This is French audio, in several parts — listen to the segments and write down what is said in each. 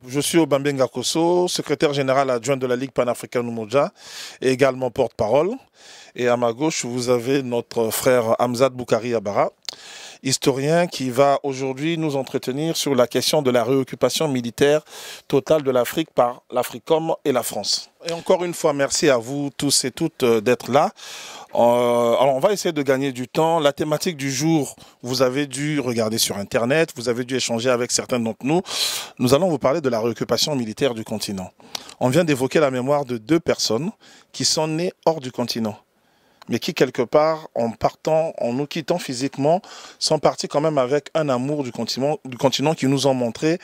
Je suis Obambenga Kosso, secrétaire général adjoint de la Ligue panafricaine Umoja et également porte-parole. Et à ma gauche, vous avez notre frère Hamzat Boukari Abara, historien qui va aujourd'hui nous entretenir sur la question de la réoccupation militaire totale de l'Afrique par l'Africom et la France. Et encore une fois, merci à vous tous et toutes d'être là. Alors on va essayer de gagner du temps. La thématique du jour, vous avez dû regarder sur Internet, vous avez dû échanger avec certains d'entre nous. Nous allons vous parler de la réoccupation militaire du continent. On vient d'évoquer la mémoire de deux personnes qui sont nées hors du continent, mais qui quelque part, en nous quittant physiquement, sont partis quand même avec un amour du continent qu'ils nous ont montré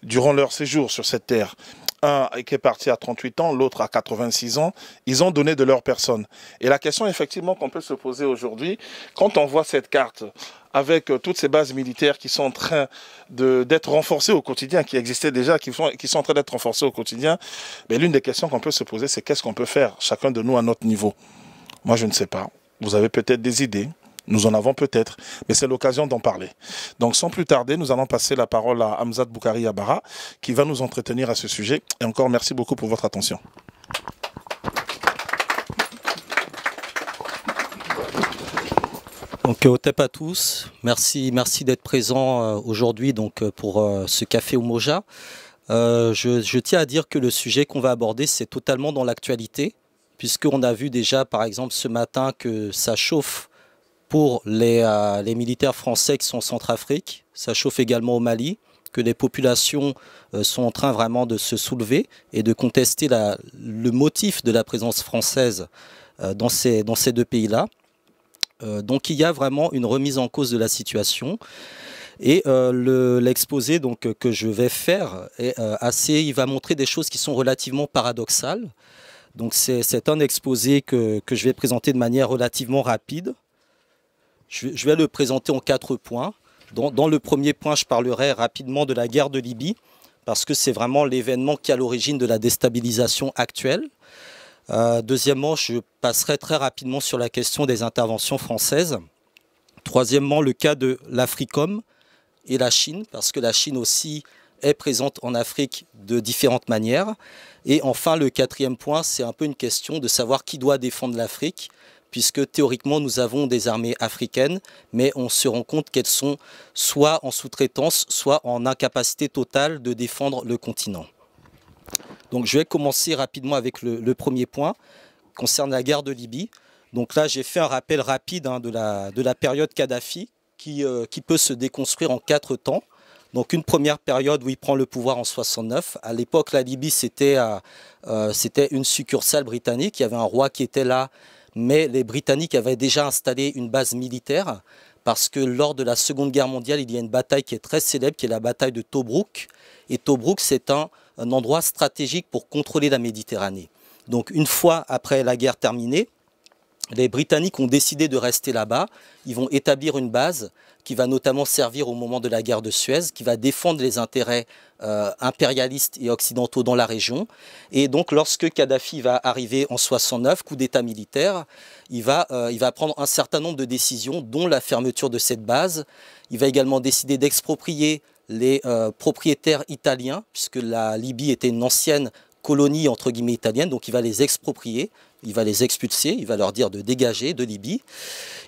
durant leur séjour sur cette terre. Un qui est parti à 38 ans, l'autre à 86 ans, ils ont donné de leur personne. Et la question effectivement qu'on peut se poser aujourd'hui, quand on voit cette carte avec toutes ces bases militaires qui sont en train d'être renforcées au quotidien, qui existaient déjà, qui sont en train d'être renforcées au quotidien, l'une des questions qu'on peut se poser, c'est qu'est-ce qu'on peut faire, chacun de nous à notre niveau. Moi, je ne sais pas. Vous avez peut-être des idées. Nous en avons peut-être. Mais c'est l'occasion d'en parler. Donc, sans plus tarder, nous allons passer la parole à Hamzat Boukari Abara, qui va nous entretenir à ce sujet. Et encore, merci beaucoup pour votre attention. Donc, au TEP à tous. Merci d'être présent aujourd'hui pour ce café Umoja. Je tiens à dire que le sujet qu'on va aborder, c'est totalement dans l'actualité, puisqu'on a vu déjà, par exemple, ce matin que ça chauffe pour les militaires français qui sont en Centrafrique. Ça chauffe également au Mali, que les populations sont en train vraiment de se soulever et de contester le motif de la présence française dans ces deux pays-là. Donc il y a vraiment une remise en cause de la situation. Et l'exposé que je vais faire est il va montrer des choses qui sont relativement paradoxales. Donc c'est un exposé que je vais présenter de manière relativement rapide. Je vais le présenter en 4 points. Dans le premier point, je parlerai rapidement de la guerre de Libye, parce que c'est vraiment l'événement qui est à l'origine de la déstabilisation actuelle. Deuxièmement, je passerai très rapidement sur la question des interventions françaises. Troisièmement, le cas de l'Africom et la Chine, parce que la Chine aussi est présente en Afrique de différentes manières. Et enfin, le quatrième point, c'est un peu une question de savoir qui doit défendre l'Afrique, puisque théoriquement, nous avons des armées africaines, mais on se rend compte qu'elles sont soit en sous-traitance, soit en incapacité totale de défendre le continent. Donc je vais commencer rapidement avec le premier point, concernant la guerre de Libye. Donc là, j'ai fait un rappel rapide de la période Kadhafi, qui peut se déconstruire en 4 temps. Donc une première période où il prend le pouvoir en 69. À l'époque, la Libye, c'était une succursale britannique. Il y avait un roi qui était là, mais les Britanniques avaient déjà installé une base militaire, parce que lors de la Seconde Guerre mondiale, il y a une bataille qui est très célèbre, qui est la bataille de Tobrouk. Et Tobrouk, c'est un endroit stratégique pour contrôler la Méditerranée. Donc une fois après la guerre terminée, les Britanniques ont décidé de rester là-bas. Ils vont établir une base qui va notamment servir au moment de la guerre de Suez, qui va défendre les intérêts impérialistes et occidentaux dans la région. Et donc lorsque Kadhafi va arriver en 69, coup d'État militaire, il va prendre un certain nombre de décisions, dont la fermeture de cette base. Il va également décider d'exproprier les propriétaires italiens, puisque la Libye était une ancienne colonie entre guillemets italienne, donc il va les exproprier. Il va les expulser, il va leur dire de dégager de Libye.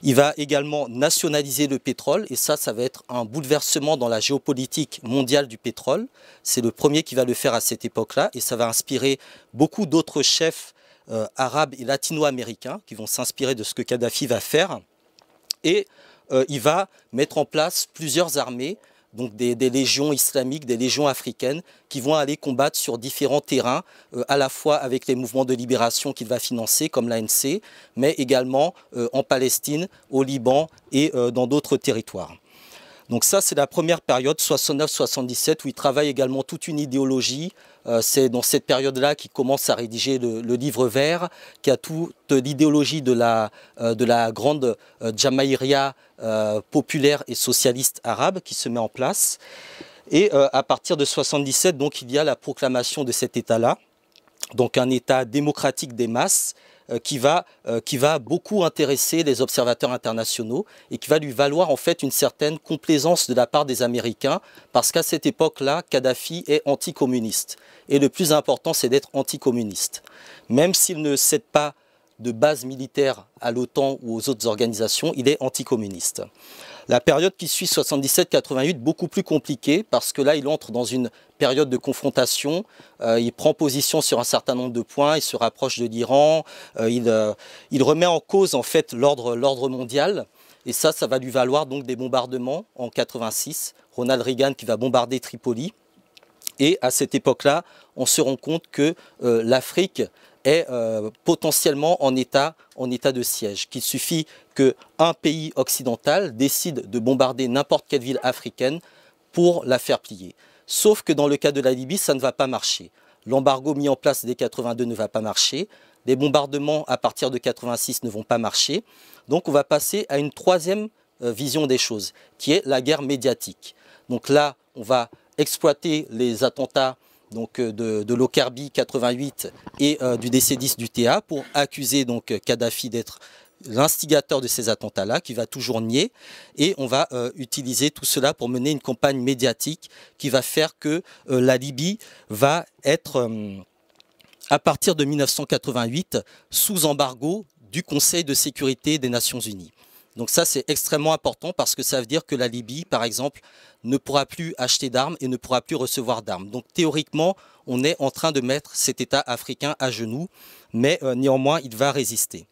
Il va également nationaliser le pétrole, et ça va être un bouleversement dans la géopolitique mondiale du pétrole. C'est le premier qui va le faire à cette époque-là, et ça va inspirer beaucoup d'autres chefs arabes et latino-américains qui vont s'inspirer de ce que Kadhafi va faire. Et il va mettre en place plusieurs armées, donc des légions islamiques, des légions africaines, qui vont aller combattre sur différents terrains, à la fois avec les mouvements de libération qu'il va financer, comme l'ANC, mais également en Palestine, au Liban et dans d'autres territoires. Donc ça, c'est la première période, 69-77, où il travaille également toute une idéologie. C'est dans cette période-là qu'il commence à rédiger le livre vert, qui a toute l'idéologie de la grande Jamaïria populaire et socialiste arabe qui se met en place. Et à partir de 77, donc, il y a la proclamation de cet État-là, donc un État démocratique des masses, qui va beaucoup intéresser les observateurs internationaux et qui va lui valoir en fait une certaine complaisance de la part des Américains, parce qu'à cette époque-là, Kadhafi est anticommuniste. Et le plus important, c'est d'être anticommuniste. Même s'il ne cède pas de base militaire à l'OTAN ou aux autres organisations, il est anticommuniste. La période qui suit 77-88, beaucoup plus compliquée, parce que là, il entre dans une période de confrontation, il prend position sur un certain nombre de points, il se rapproche de l'Iran, il remet en cause en fait l'ordre mondial, et ça va lui valoir donc des bombardements en 86, Ronald Reagan qui va bombarder Tripoli, et à cette époque-là, on se rend compte que l'Afrique est potentiellement en état de siège, qu'il suffit qu'un pays occidental décide de bombarder n'importe quelle ville africaine pour la faire plier. Sauf que dans le cas de la Libye, ça ne va pas marcher. L'embargo mis en place dès 82 ne va pas marcher, les bombardements à partir de 86 ne vont pas marcher, donc on va passer à une troisième vision des choses, qui est la guerre médiatique. Donc là, on va exploiter les attentats donc de Lockerbie 88 et du DC-10 du TA pour accuser donc Kadhafi d'être l'instigateur de ces attentats-là, qui va toujours nier, et on va utiliser tout cela pour mener une campagne médiatique qui va faire que la Libye va être, à partir de 1988, sous embargo du Conseil de sécurité des Nations Unies. Donc ça, c'est extrêmement important parce que ça veut dire que la Libye, par exemple, ne pourra plus acheter d'armes et ne pourra plus recevoir d'armes. Donc théoriquement, on est en train de mettre cet État africain à genoux, mais néanmoins, il va résister.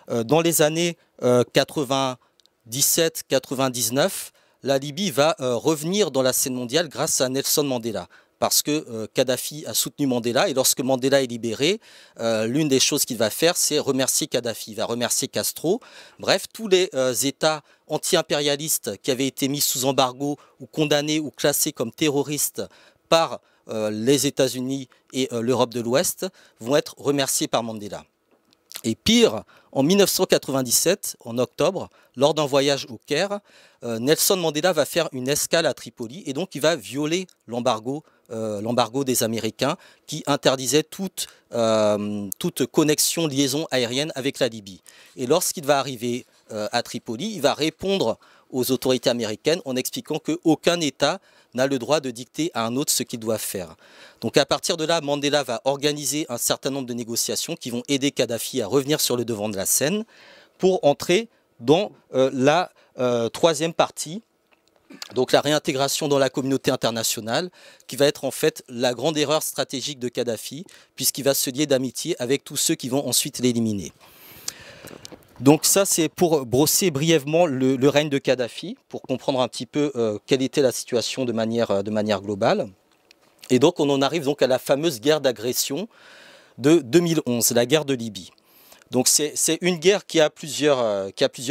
Dans les années 97-99, la Libye va revenir dans la scène mondiale grâce à Nelson Mandela. Parce que Kadhafi a soutenu Mandela, et lorsque Mandela est libéré, l'une des choses qu'il va faire, c'est remercier Kadhafi, il va remercier Castro. Bref, tous les États anti-impérialistes qui avaient été mis sous embargo ou condamnés ou classés comme terroristes par les États-Unis et l'Europe de l'Ouest vont être remerciés par Mandela. Et pire, en 1997, en octobre, lors d'un voyage au Caire, Nelson Mandela va faire une escale à Tripoli et donc il va violer l'embargo des Américains qui interdisait toute connexion, liaison aérienne avec la Libye. Et lorsqu'il va arriver à Tripoli, il va répondre aux autorités américaines en expliquant qu'aucun État n'a le droit de dicter à un autre ce qu'il doit faire. Donc à partir de là, Mandela va organiser un certain nombre de négociations qui vont aider Kadhafi à revenir sur le devant de la scène pour entrer dans la troisième partie, donc la réintégration dans la communauté internationale, qui va être en fait la grande erreur stratégique de Kadhafi, puisqu'il va se lier d'amitié avec tous ceux qui vont ensuite l'éliminer. Donc ça, c'est pour brosser brièvement le règne de Kadhafi, pour comprendre un petit peu quelle était la situation de manière globale. Et donc on en arrive donc à la fameuse guerre d'agression de 2011, la guerre de Libye. Donc c'est une guerre qui a plusieurs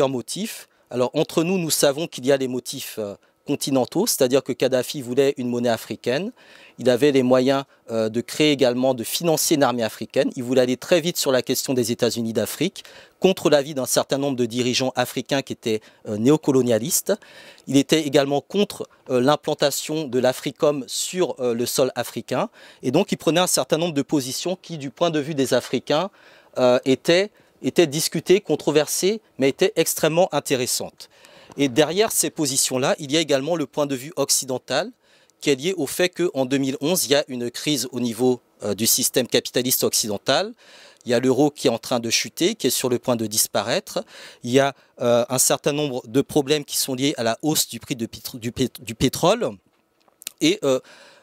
motifs. Alors entre nous, nous savons qu'il y a les motifs continentaux, c'est-à-dire que Kadhafi voulait une monnaie africaine. Il avait les moyens de créer également, de financer une armée africaine. Il voulait aller très vite sur la question des États-Unis d'Afrique, contre l'avis d'un certain nombre de dirigeants africains qui étaient néocolonialistes. Il était également contre l'implantation de l'Africom sur le sol africain. Et donc il prenait un certain nombre de positions qui, du point de vue des Africains, étaient discutées, controversées, mais étaient extrêmement intéressantes. Et derrière ces positions-là, il y a également le point de vue occidental, qui est lié au fait qu'en 2011, il y a une crise au niveau du système capitaliste occidental. Il y a l'euro qui est en train de chuter, qui est sur le point de disparaître. Il y a un certain nombre de problèmes qui sont liés à la hausse du prix du pétrole et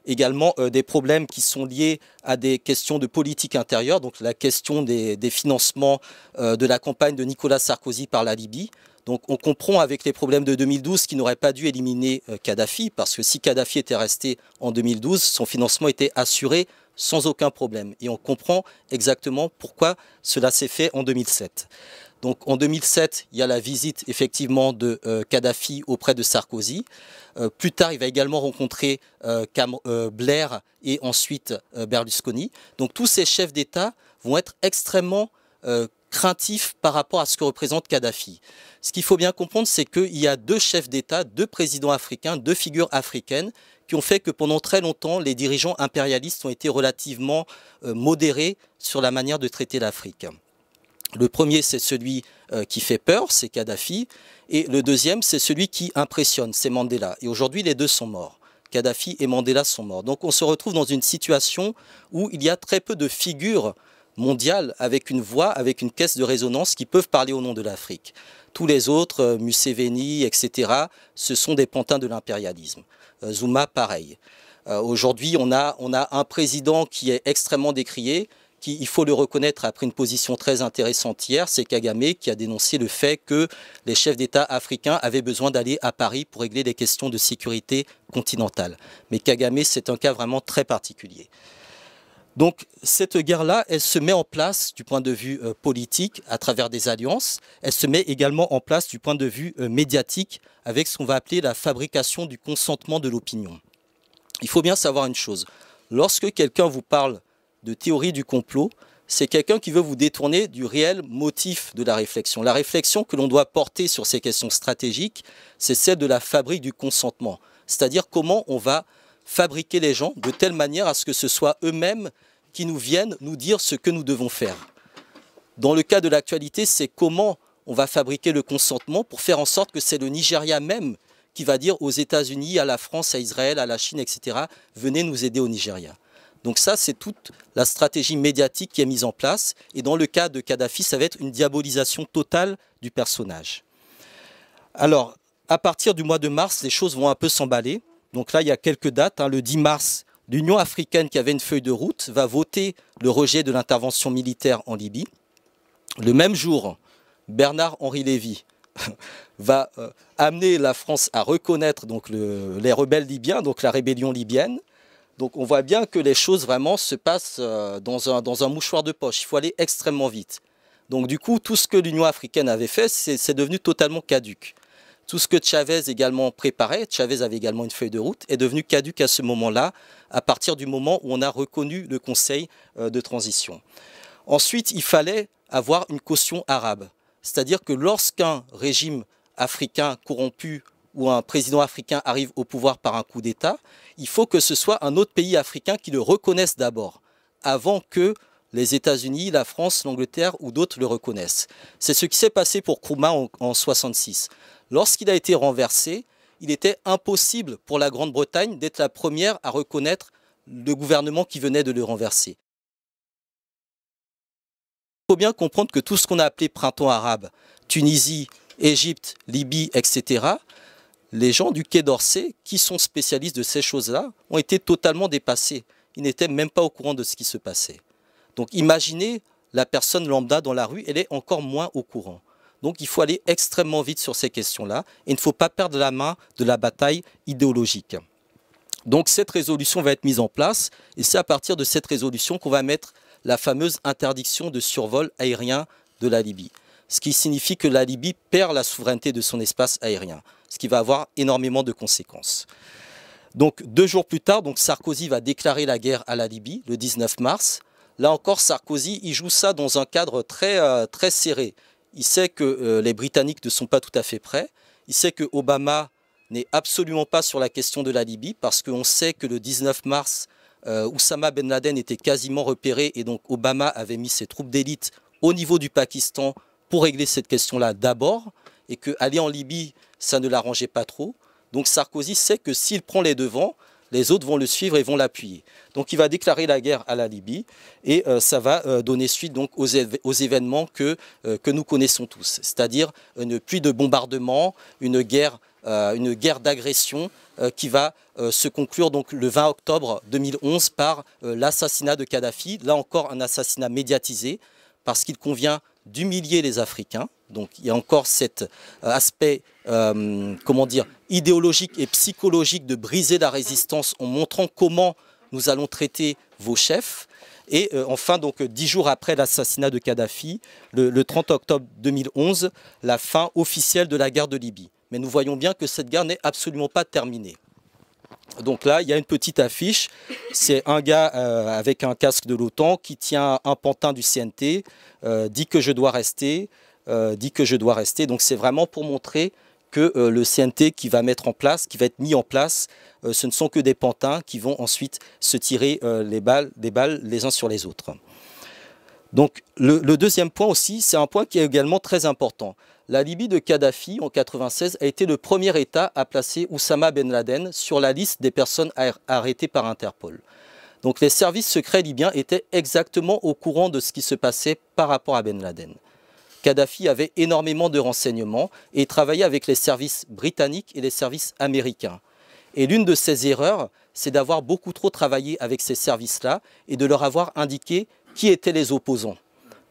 également des problèmes qui sont liés à des questions de politique intérieure, donc la question des financements de la campagne de Nicolas Sarkozy par la Libye. Donc on comprend avec les problèmes de 2012 qu'il n'aurait pas dû éliminer Kadhafi, parce que si Kadhafi était resté en 2012, son financement était assuré sans aucun problème. Et on comprend exactement pourquoi cela s'est fait en 2007. Donc en 2007, il y a la visite effectivement de Kadhafi auprès de Sarkozy. Plus tard, il va également rencontrer Blair et ensuite Berlusconi. Donc tous ces chefs d'État vont être extrêmement craintifs par rapport à ce que représente Kadhafi. Ce qu'il faut bien comprendre, c'est qu'il y a deux chefs d'État, deux présidents africains, deux figures africaines qui ont fait que pendant très longtemps, les dirigeants impérialistes ont été relativement modérés sur la manière de traiter l'Afrique. Le premier, c'est celui qui fait peur, c'est Kadhafi, et le deuxième, c'est celui qui impressionne, c'est Mandela. Et aujourd'hui, les deux sont morts. Kadhafi et Mandela sont morts. Donc on se retrouve dans une situation où il y a très peu de figures mondiales avec une voix, avec une caisse de résonance qui peuvent parler au nom de l'Afrique. Tous les autres, Museveni, etc., ce sont des pantins de l'impérialisme. Zuma, pareil. Aujourd'hui, on a un président qui est extrêmement décrié, qui, il faut le reconnaître, a pris une position très intéressante hier, c'est Kagame qui a dénoncé le fait que les chefs d'État africains avaient besoin d'aller à Paris pour régler des questions de sécurité continentale. Mais Kagame, c'est un cas vraiment très particulier. Donc cette guerre-là, elle se met en place du point de vue politique à travers des alliances. Elle se met également en place du point de vue médiatique avec ce qu'on va appeler la fabrication du consentement de l'opinion. Il faut bien savoir une chose. Lorsque quelqu'un vous parle de théorie du complot, c'est quelqu'un qui veut vous détourner du réel motif de la réflexion. La réflexion que l'on doit porter sur ces questions stratégiques, c'est celle de la fabrique du consentement. C'est-à-dire comment on va fabriquer les gens de telle manière à ce que ce soit eux-mêmes qui nous viennent nous dire ce que nous devons faire. Dans le cas de l'actualité, c'est comment on va fabriquer le consentement pour faire en sorte que c'est le Nigeria même qui va dire aux États-Unis, à la France, à Israël, à la Chine, etc., venez nous aider au Nigeria. Donc ça, c'est toute la stratégie médiatique qui est mise en place. Et dans le cas de Kadhafi, ça va être une diabolisation totale du personnage. Alors, à partir du mois de mars, les choses vont un peu s'emballer. Donc là, il y a quelques dates. Le 10 mars, l'Union africaine, qui avait une feuille de route, va voter le rejet de l'intervention militaire en Libye. Le même jour, Bernard-Henri Lévy va amener la France à reconnaître donc, les rebelles libyens, donc la rébellion libyenne. Donc on voit bien que les choses vraiment se passent dans un mouchoir de poche. Il faut aller extrêmement vite. Donc du coup, tout ce que l'Union africaine avait fait, c'est devenu totalement caduc. Tout ce que Chavez également préparait, Chavez avait également une feuille de route, est devenu caduc à ce moment-là, à partir du moment où on a reconnu le Conseil de transition. Ensuite, il fallait avoir une caution arabe. C'est-à-dire que lorsqu'un régime africain corrompu ou un président africain arrive au pouvoir par un coup d'État, il faut que ce soit un autre pays africain qui le reconnaisse d'abord, avant que les États-Unis, la France, l'Angleterre ou d'autres le reconnaissent. C'est ce qui s'est passé pour Nkrumah en 1966. Lorsqu'il a été renversé, il était impossible pour la Grande-Bretagne d'être la première à reconnaître le gouvernement qui venait de le renverser. Il faut bien comprendre que tout ce qu'on a appelé printemps arabe, Tunisie, Égypte, Libye, etc., les gens du Quai d'Orsay, qui sont spécialistes de ces choses-là, ont été totalement dépassés. Ils n'étaient même pas au courant de ce qui se passait. Donc imaginez la personne lambda dans la rue, elle est encore moins au courant. Donc il faut aller extrêmement vite sur ces questions-là et il ne faut pas perdre la main de la bataille idéologique. Donc cette résolution va être mise en place et c'est à partir de cette résolution qu'on va mettre la fameuse interdiction de survol aérien de la Libye. Ce qui signifie que la Libye perd la souveraineté de son espace aérien, ce qui va avoir énormément de conséquences. Donc 2 jours plus tard, donc Sarkozy va déclarer la guerre à la Libye, le 19 mars. Là encore, Sarkozy, il joue ça dans un cadre très serré. Il sait que les Britanniques ne sont pas tout à fait prêts. Il sait que Obama n'est absolument pas sur la question de la Libye parce qu'on sait que le 19 mars, Oussama Ben Laden était quasiment repéré et donc Obama avait mis ses troupes d'élite au niveau du Pakistan pour régler cette question-là d'abord et qu'aller en Libye, ça ne l'arrangeait pas trop. Donc Sarkozy sait que s'il prend les devants, les autres vont le suivre et vont l'appuyer. Donc il va déclarer la guerre à la Libye et ça va donner suite donc aux événements que nous connaissons tous, c'est-à-dire une pluie de bombardements, une guerre d'agression qui va se conclure donc le 20 octobre 2011 par l'assassinat de Kadhafi. Là encore un assassinat médiatisé parce qu'il convient d'humilier les Africains. Donc il y a encore cet aspect idéologique et psychologique de briser la résistance en montrant comment nous allons traiter vos chefs. Et enfin, donc 10 jours après l'assassinat de Kadhafi, le 30 octobre 2011, la fin officielle de la guerre de Libye. Mais nous voyons bien que cette guerre n'est absolument pas terminée. Donc là, il y a une petite affiche, c'est un gars avec un casque de l'OTAN qui tient un pantin du CNT, dit que je dois rester, Donc c'est vraiment pour montrer que le CNT qui va être mis en place, ce ne sont que des pantins qui vont ensuite se tirer des balles les uns sur les autres. Donc le deuxième point aussi, c'est un point qui est également très important. La Libye de Kadhafi en 1996 a été le premier État à placer Oussama Ben Laden sur la liste des personnes arrêtées par Interpol. Donc les services secrets libyens étaient exactement au courant de ce qui se passait par rapport à Ben Laden. Kadhafi avait énormément de renseignements et travaillait avec les services britanniques et les services américains. Et l'une de ses erreurs, c'est d'avoir beaucoup trop travaillé avec ces services-là et de leur avoir indiqué qui étaient les opposants.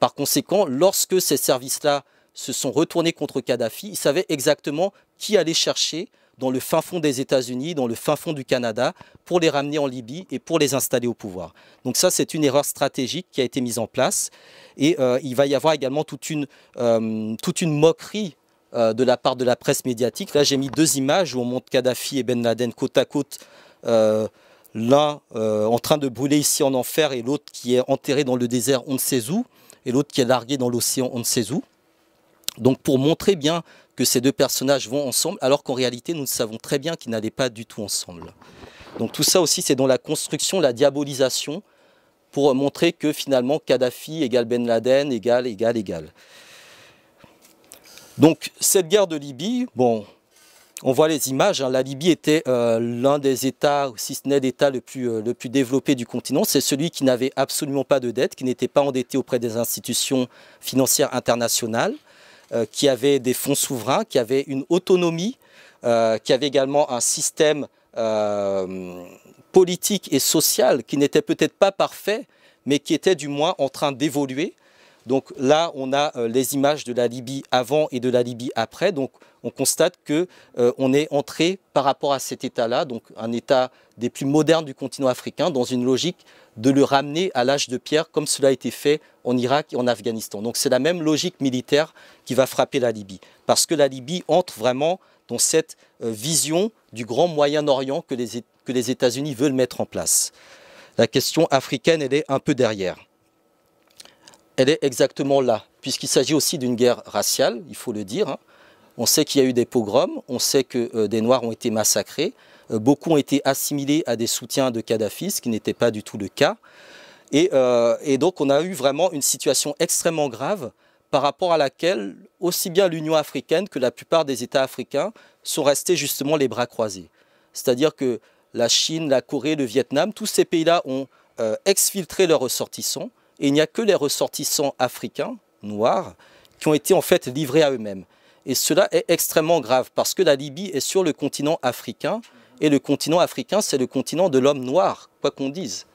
Par conséquent, lorsque ces services-là se sont retournés contre Kadhafi, ils savaient exactement qui aller chercher dans le fin fond des États-Unis, dans le fin fond du Canada, pour les ramener en Libye et pour les installer au pouvoir. Donc ça, c'est une erreur stratégique qui a été mise en place. Et il va y avoir également toute une moquerie de la part de la presse médiatique. Là, j'ai mis deux images où on montre Kadhafi et Ben Laden côte à côte, l'un en train de brûler ici en enfer et l'autre qui est enterré dans le désert on ne sait où, et l'autre qui est largué dans l'océan on ne sait où. Donc pour montrer bien que ces deux personnages vont ensemble, alors qu'en réalité, nous savons très bien qu'ils n'allaient pas du tout ensemble. Donc tout ça aussi, c'est dans la construction, la diabolisation, pour montrer que finalement, Kadhafi égale Ben Laden, égale. Donc cette guerre de Libye, bon, on voit les images, hein, la Libye était l'un des États, si ce n'est l'État le plus développé du continent. C'est celui qui n'avait absolument pas de dette, qui n'était pas endetté auprès des institutions financières internationales, qui avait des fonds souverains, qui avait une autonomie, qui avait également un système politique et social qui n'était peut-être pas parfait, mais qui était du moins en train d'évoluer. Donc là, on a les images de la Libye avant et de la Libye après. Donc on constate qu'on est entré par rapport à cet État-là, donc un État des plus modernes du continent africain, dans une logique de le ramener à l'âge de pierre, comme cela a été fait en Irak et en Afghanistan. Donc c'est la même logique militaire qui va frapper la Libye. Parce que la Libye entre vraiment dans cette vision du grand Moyen-Orient que les États-Unis veulent mettre en place. La question africaine, elle est un peu derrière. Elle est exactement là, puisqu'il s'agit aussi d'une guerre raciale, il faut le dire. On sait qu'il y a eu des pogroms, on sait que des Noirs ont été massacrés, beaucoup ont été assimilés à des soutiens de Kadhafi, ce qui n'était pas du tout le cas. Et donc on a eu vraiment une situation extrêmement grave par rapport à laquelle aussi bien l'Union africaine que la plupart des États africains sont restés justement les bras croisés. C'est-à-dire que la Chine, la Corée, le Vietnam, tous ces pays-là ont exfiltré leurs ressortissants. Et il n'y a que les ressortissants africains, noirs, qui ont été en fait livrés à eux-mêmes. Et cela est extrêmement grave parce que la Libye est sur le continent africain et le continent africain, c'est le continent de l'homme noir, quoi qu'on dise.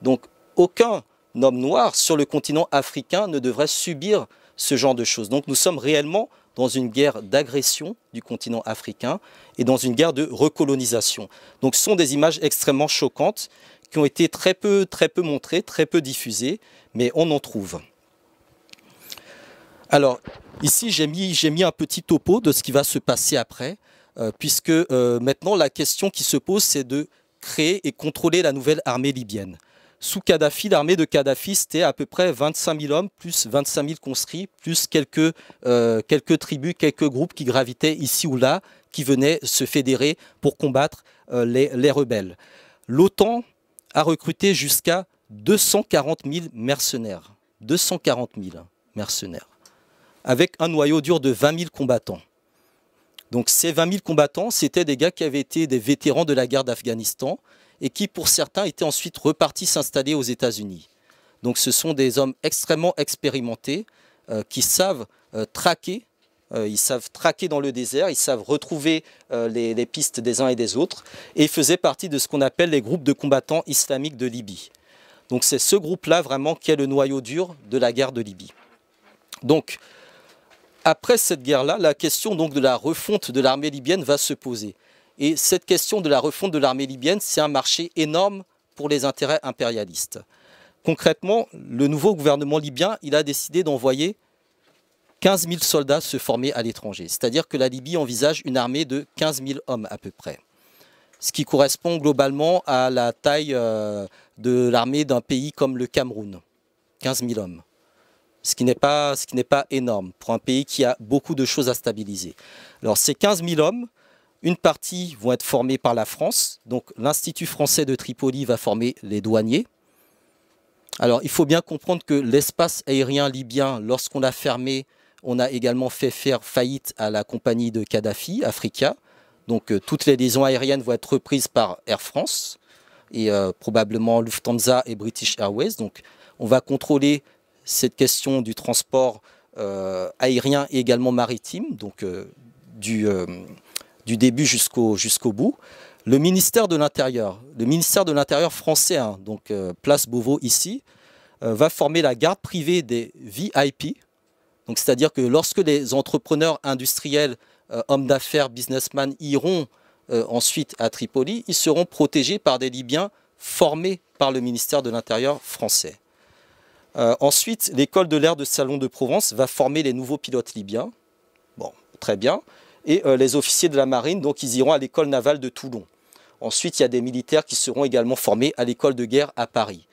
Donc aucun homme noir sur le continent africain ne devrait subir ce genre de choses. Donc nous sommes réellement dans une guerre d'agression du continent africain et dans une guerre de recolonisation. Donc ce sont des images extrêmement choquantes qui ont été très peu montrées, très peu diffusées, mais on en trouve. Alors, ici, j'ai mis un petit topo de ce qui va se passer après, puisque maintenant, la question qui se pose, c'est de créer et contrôler la nouvelle armée libyenne. Sous Kadhafi, l'armée de Kadhafi, c'était à peu près 25 000 hommes, plus 25 000 conscrits, plus quelques tribus, quelques groupes qui gravitaient ici ou là, qui venaient se fédérer pour combattre les rebelles. L'OTAN a recruté jusqu'à 240 000 mercenaires. 240 000 mercenaires. Avec un noyau dur de 20 000 combattants. Donc ces 20 000 combattants, c'était des gars qui avaient été des vétérans de la guerre d'Afghanistan et qui, pour certains, étaient ensuite repartis s'installer aux États-Unis. Donc ce sont des hommes extrêmement expérimentés qui savent traquer. Ils savent traquer dans le désert, ils savent retrouver les pistes des uns et des autres. Et ils faisaient partie de ce qu'on appelle les groupes de combattants islamiques de Libye. Donc c'est ce groupe-là vraiment qui est le noyau dur de la guerre de Libye. Donc après cette guerre-là, la question donc de la refonte de l'armée libyenne va se poser. Et cette question de la refonte de l'armée libyenne, c'est un marché énorme pour les intérêts impérialistes. Concrètement, le nouveau gouvernement libyen, il a décidé d'envoyer 15 000 soldats se former à l'étranger. C'est-à-dire que la Libye envisage une armée de 15 000 hommes à peu près. Ce qui correspond globalement à la taille de l'armée d'un pays comme le Cameroun. 15 000 hommes. Ce qui n'est pas énorme pour un pays qui a beaucoup de choses à stabiliser. Alors ces 15 000 hommes, une partie vont être formés par la France. Donc l'Institut français de Tripoli va former les douaniers. Alors, il faut bien comprendre que l'espace aérien libyen, lorsqu'on l'a fermé, on a également fait faire faillite à la compagnie de Kadhafi, Africa. Donc, toutes les liaisons aériennes vont être reprises par Air France et probablement Lufthansa et British Airways. Donc, on va contrôler cette question du transport aérien et également maritime, donc du début jusqu'au bout. Le ministère de l'Intérieur français, hein, donc place Beauvau ici, va former la garde privée des VIP. Donc, c'est-à-dire que lorsque les entrepreneurs industriels, hommes d'affaires, businessmen iront ensuite à Tripoli, ils seront protégés par des Libyens formés par le ministère de l'Intérieur français. Ensuite, l'école de l'air de Salon de Provence va former les nouveaux pilotes libyens. Bon, très bien. Et les officiers de la marine, donc ils iront à l'école navale de Toulon. Ensuite, il y a des militaires qui seront également formés à l'école de guerre à Paris.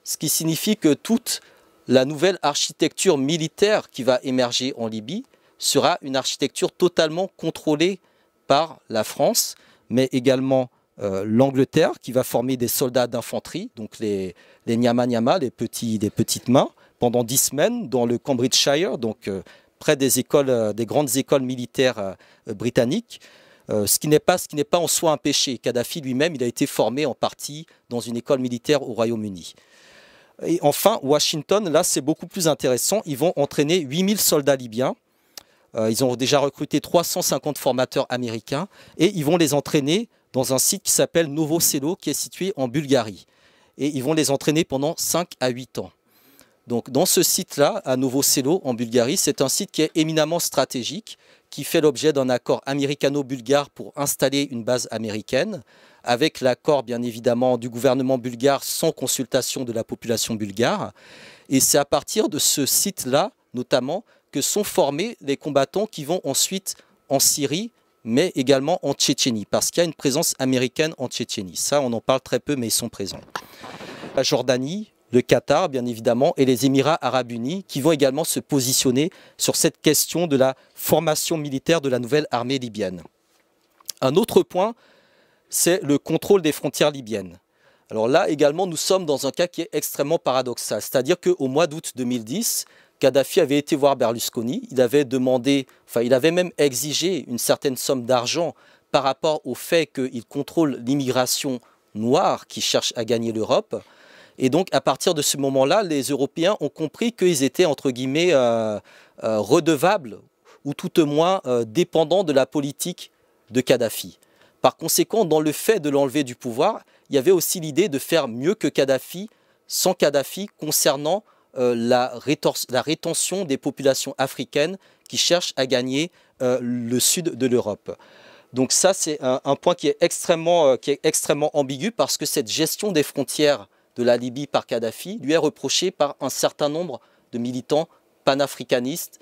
Ce qui signifie que toute la nouvelle architecture militaire qui va émerger en Libye sera une architecture totalement contrôlée par la France, mais également l'Angleterre qui va former des soldats d'infanterie, donc les Nyama Nyama, les petites mains, pendant 10 semaines dans le Cambridgeshire, donc près des grandes écoles militaires britanniques. Ce qui n'est pas en soi un péché. Kadhafi lui-même, il a été formé en partie dans une école militaire au Royaume-Uni. Et enfin, Washington, là c'est beaucoup plus intéressant, ils vont entraîner 8000 soldats libyens. Ils ont déjà recruté 350 formateurs américains et ils vont les entraîner dans un site qui s'appelle Novo Selo, qui est situé en Bulgarie. Et ils vont les entraîner pendant 5 à 8 ans. Donc dans ce site-là, à Novo Selo, en Bulgarie, c'est un site qui est éminemment stratégique, qui fait l'objet d'un accord américano-bulgare pour installer une base américaine, avec l'accord bien évidemment du gouvernement bulgare sans consultation de la population bulgare. Et c'est à partir de ce site-là, notamment, que sont formés les combattants qui vont ensuite en Syrie, mais également en Tchétchénie, parce qu'il y a une présence américaine en Tchétchénie. Ça, on en parle très peu, mais ils sont présents. La Jordanie, le Qatar, bien évidemment, et les Émirats arabes unis, qui vont également se positionner sur cette question de la formation militaire de la nouvelle armée libyenne. Un autre point, c'est le contrôle des frontières libyennes. Alors là, également, nous sommes dans un cas qui est extrêmement paradoxal. C'est-à-dire qu'au mois d'août 2010, Kadhafi avait été voir Berlusconi, il avait demandé, il avait même exigé une certaine somme d'argent par rapport au fait qu'il contrôle l'immigration noire qui cherche à gagner l'Europe. Et donc, à partir de ce moment-là, les Européens ont compris qu'ils étaient, entre guillemets, redevables, ou tout au moins dépendants de la politique de Kadhafi. Par conséquent, dans le fait de l'enlever du pouvoir, il y avait aussi l'idée de faire mieux que Kadhafi, sans Kadhafi, concernant la rétention des populations africaines qui cherchent à gagner le sud de l'Europe. Donc ça, c'est un point qui est extrêmement ambigu, parce que cette gestion des frontières de la Libye par Kadhafi lui est reprochée par un certain nombre de militants panafricanistes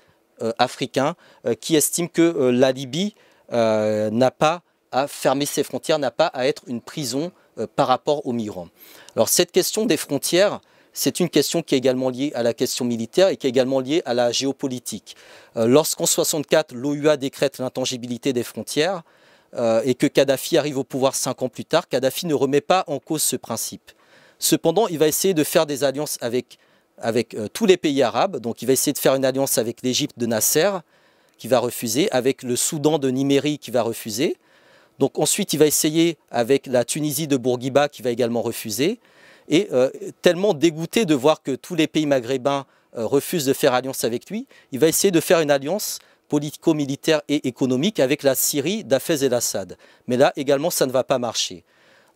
africains qui estiment que la Libye n'a pas à fermer ses frontières, n'a pas à être une prison par rapport aux migrants. Alors cette question des frontières, c'est une question qui est également liée à la question militaire et qui est également liée à la géopolitique. Lorsqu'en 1964, l'OUA décrète l'intangibilité des frontières et que Kadhafi arrive au pouvoir 5 ans plus tard, Kadhafi ne remet pas en cause ce principe. Cependant, il va essayer de faire des alliances avec tous les pays arabes. Donc il va essayer de faire une alliance avec l'Égypte de Nasser, qui va refuser, avec le Soudan de Niméri, qui va refuser. Donc ensuite, il va essayer avec la Tunisie de Bourguiba, qui va également refuser. Et tellement dégoûté de voir que tous les pays maghrébins refusent de faire alliance avec lui, il va essayer de faire une alliance politico-militaire et économique avec la Syrie d'Hafez el-Assad. Mais là également, ça ne va pas marcher.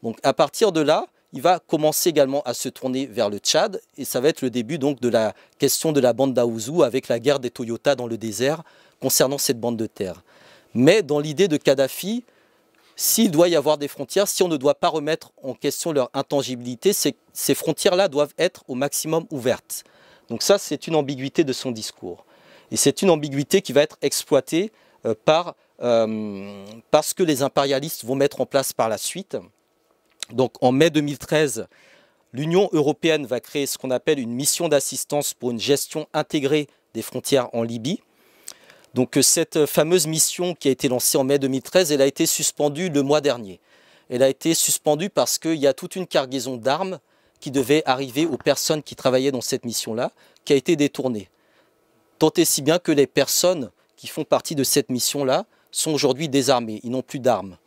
Donc à partir de là, il va commencer également à se tourner vers le Tchad, et ça va être le début donc de la question de la bande d'Aouzou avec la guerre des Toyota dans le désert concernant cette bande de terre. Mais dans l'idée de Kadhafi, s'il doit y avoir des frontières, si on ne doit pas remettre en question leur intangibilité, ces frontières-là doivent être au maximum ouvertes. Donc ça, c'est une ambiguïté de son discours. Et c'est une ambiguïté qui va être exploitée par ce que les impérialistes vont mettre en place par la suite. Donc en mai 2013, l'Union européenne va créer ce qu'on appelle une mission d'assistance pour une gestion intégrée des frontières en Libye. Donc cette fameuse mission qui a été lancée en mai 2013, elle a été suspendue le mois dernier. Elle a été suspendue parce qu'il y a toute une cargaison d'armes qui devait arriver aux personnes qui travaillaient dans cette mission-là, qui a été détournée. Tant et si bien que les personnes qui font partie de cette mission-là sont aujourd'hui désarmées, ils n'ont plus d'armes.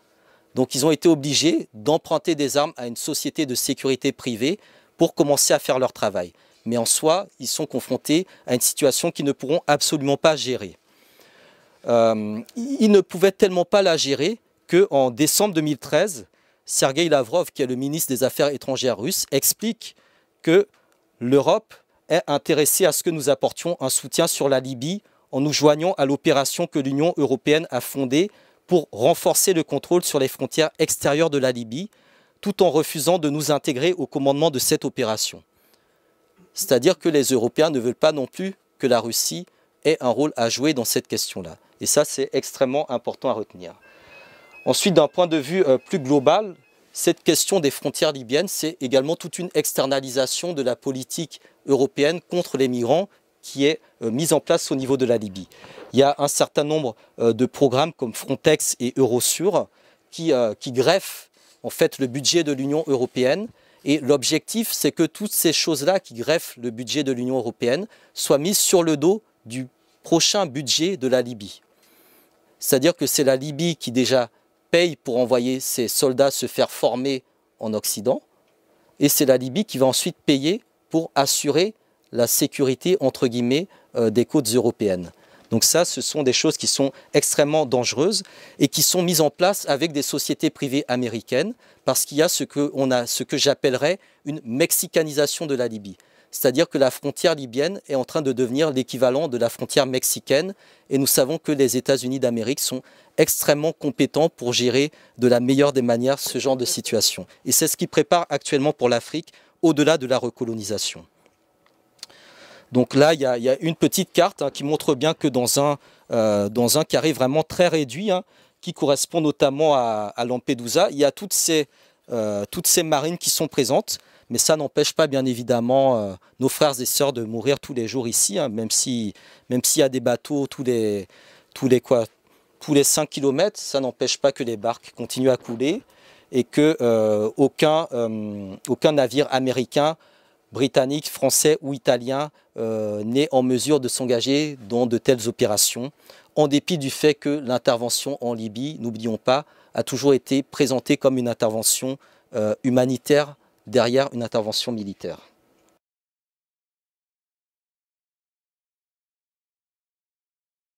Donc ils ont été obligés d'emprunter des armes à une société de sécurité privée pour commencer à faire leur travail. Mais en soi, ils sont confrontés à une situation qu'ils ne pourront absolument pas gérer. Ils ne pouvaient tellement pas la gérer qu'en décembre 2013, Sergueï Lavrov, qui est le ministre des Affaires étrangères russe, explique que l'Europe est intéressée à ce que nous apportions un soutien sur la Libye en nous joignant à l'opération que l'Union européenne a fondée pour renforcer le contrôle sur les frontières extérieures de la Libye, tout en refusant de nous intégrer au commandement de cette opération. C'est-à-dire que les Européens ne veulent pas non plus que la Russie ait un rôle à jouer dans cette question-là. Et ça, c'est extrêmement important à retenir. Ensuite, d'un point de vue plus global, cette question des frontières libyennes, c'est également toute une externalisation de la politique européenne contre les migrants qui est mise en place au niveau de la Libye. Il y a un certain nombre de programmes comme Frontex et Eurosur qui greffent en fait le budget de l'Union européenne. Et l'objectif, c'est que toutes ces choses-là qui greffent le budget de l'Union européenne soient mises sur le dos du prochain budget de la Libye. C'est-à-dire que c'est la Libye qui déjà paye pour envoyer ses soldats se faire former en Occident, et c'est la Libye qui va ensuite payer pour assurer la sécurité, entre guillemets, des côtes européennes. Donc ça, ce sont des choses qui sont extrêmement dangereuses et qui sont mises en place avec des sociétés privées américaines parce qu'il y a ce que j'appellerais une mexicanisation de la Libye. C'est-à-dire que la frontière libyenne est en train de devenir l'équivalent de la frontière mexicaine et nous savons que les États-Unis d'Amérique sont extrêmement compétents pour gérer de la meilleure des manières ce genre de situation. Et c'est ce qui prépare actuellement pour l'Afrique au-delà de la recolonisation. Donc là, il y a une petite carte qui montre bien que dans un carré vraiment très réduit, qui correspond notamment à Lampedusa, il y a toutes ces marines qui sont présentes. Mais ça n'empêche pas, bien évidemment, nos frères et sœurs de mourir tous les jours ici, même s'il y a des bateaux tous les 5 km, ça n'empêche pas que les barques continuent à couler et qu'aucun navire américain, britannique, français ou italien n'est en mesure de s'engager dans de telles opérations, en dépit du fait que l'intervention en Libye, n'oublions pas, a toujours été présentée comme une intervention humanitaire derrière une intervention militaire.